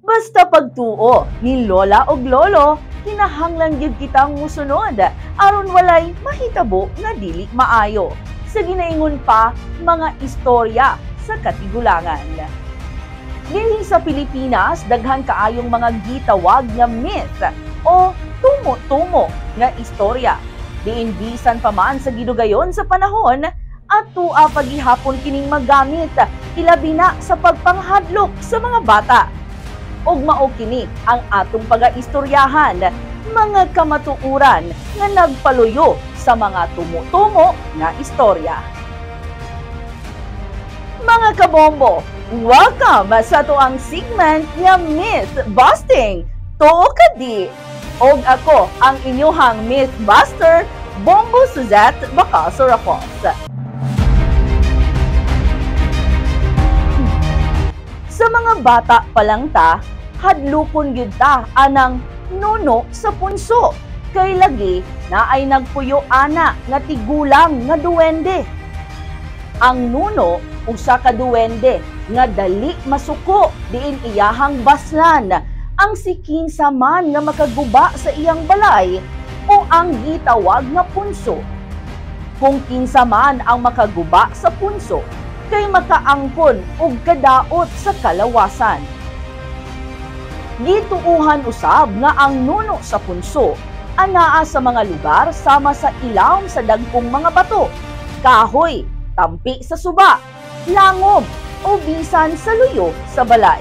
Basta pagtuo ni lola og lolo, kinahanglan gyud kitang musunod aron walay mahitabo nga dili maayo. Sa ginaingon pa, mga istorya sa katigulangan. Dinhi sa Pilipinas, daghan kaayong mga gitawag nga myth o tumo-tumo nga istorya. Diin bisan pa man sa gidugayon sa panahon, at tua paghihapon kining magamit, ilabi na sa pagpanghadlok sa mga bata. Og mao kini ang atong pagaistoryahan, mga kamatuoran nga nagpaluyo sa mga tumo-tumo nga istorya. Mga kabombo, welcome sa tuang segment nga Myth Busting. Tuo ka di! Og ako ang inyuhang Myth Buster, Bombo Suzette Bacasarapos. Sa mga bata pa lang ta, hadlukon gyud ta anang nuno sa punso. Kay lagi na ay nagpuyo ana nga tigulang nga duwende. Ang nuno usa ka duwende nga dali masuko diin iyahang baslan ang sikinsa man nga makaguba sa iyang balay o ang gitawag nga punso. Kung kinsa man ang makaguba sa punso, kay makaangkon og kadaot sa kalawasan. Gituuhan usab nga ang nuno sa punso anaa sa mga lugar sama sa ilawom sa dagkong mga bato, kahoy, tampi sa suba, langob o bisan sa luyo sa balay.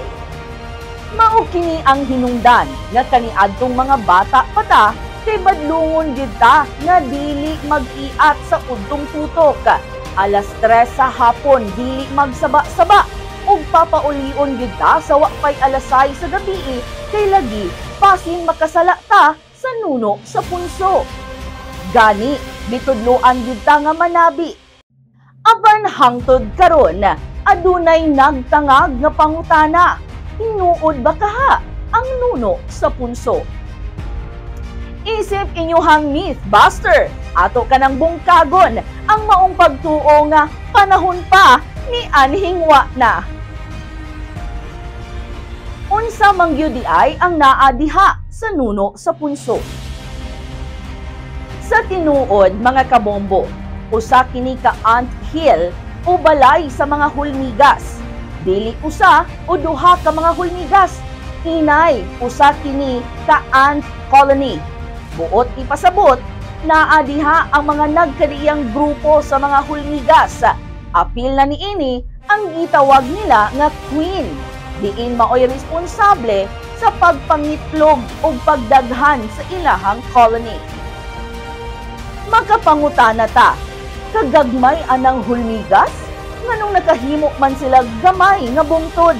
Mao kini ang hinungdan nga kaniadtong mga bata pata kay badlungon gyud ta nga dili mag-iat sa udtong tutok. Alas 3 sa hapon dili magsaba-saba ug papaulion gyud ta sa wapay alas 6 sa gabi kay lagi pasin makasala ta sa nuno sa punso. Gani bitudloan gyud ta nga manabi. Aban hangtod karon adunay nagtangag nga pangutana. Hinuod ba kaha ang nuno sa punso? Isip inyuhang Myth Buster, ato ka ng bungkagon ang maong pagtuo nga panahon pa ni anhingwa na. Unsa man gyud ay ang naa diha sa nuno sa punso. Sa tinuod mga kabombo, usa kini ka ant hill o balay sa mga hulmigas. Dili usa o duha ka mga hulmigas. Inay usa kini ka ant colony. Buot ipasabot, naa diha ang mga nagkadiyang grupo sa mga hulmigas. Apil na niini ang gitawag nila nga queen. Diin maoy responsable sa pagpangitlog o pagdaghan sa ilahang colony. Makapangutana ta, kagagmay anang hulmigas? Nganong nakahimo man sila gamay nga bungtod?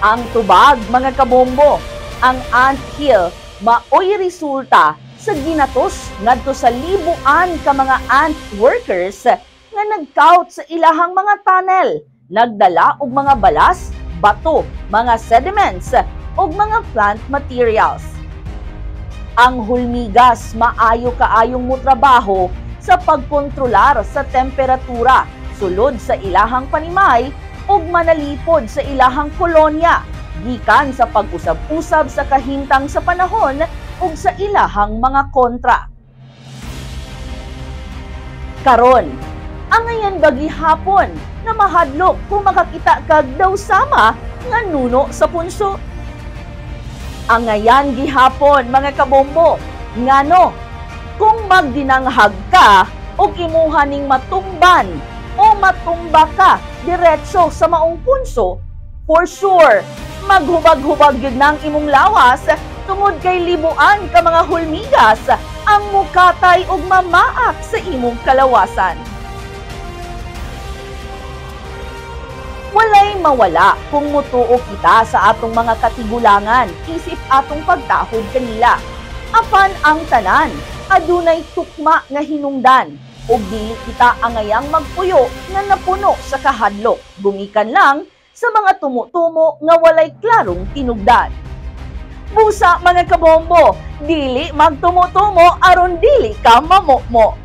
Ang tubag mga kabombo, ang ant hill maoy resulta sa ginatos ngadto sa libuan ka mga ant workers nga nag-count sa ilahang mga tunnel, nagdala og mga balas, bato, mga sediments ug mga plant materials. Ang hulmigas maayo kaayong motrabaho sa pagkontrolar sa temperatura sulod sa ilahang panimay ug manalipod sa ilahang kolonya gikan sa pag-usab-usab sa kahintang sa panahon ug sa ilahang mga kontra. Karon, angayan bagi hapon na mahadlok kung makakita kag daw sama nga nuno sa punso. Angayan gihapon mga kabombo, ngano kung magdinanghag ka o imuha ning matumban o matumba ka diretso sa maong punso, for sure maghubag-hubag yun ng imong lawas tungod kay libuan ka mga hulmigas ang mukatay ug mamaak sa imong kalawasan. Walay mawala kung mutuo kita sa atong mga katigulangan isip atong pagtahod kanila. Apan ang tanan adunay tukma nga hinungdan ug dili kita angayang magpuyo nga napuno sa kahadlok gumikan lang sa mga tumo-tumo nga walay klarong tinugdan. Busa mga kabombo, dili magtumo-tumo aron dili ka mamokmo.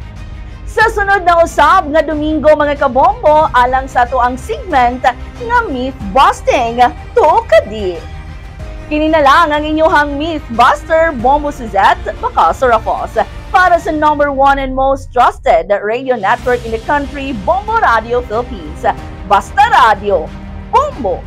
Sa sunod na usab nga Domingo mga kabombo, alang sa to ang segment nga Myth Busting. Tuo ka di. Kini na lang ang inyong Mythbuster, Bombo Suzette, Bacasarafos, para sa number 1 and most trusted radio network in the country, Bombo Radio Philippines. Basta Radio, Bombo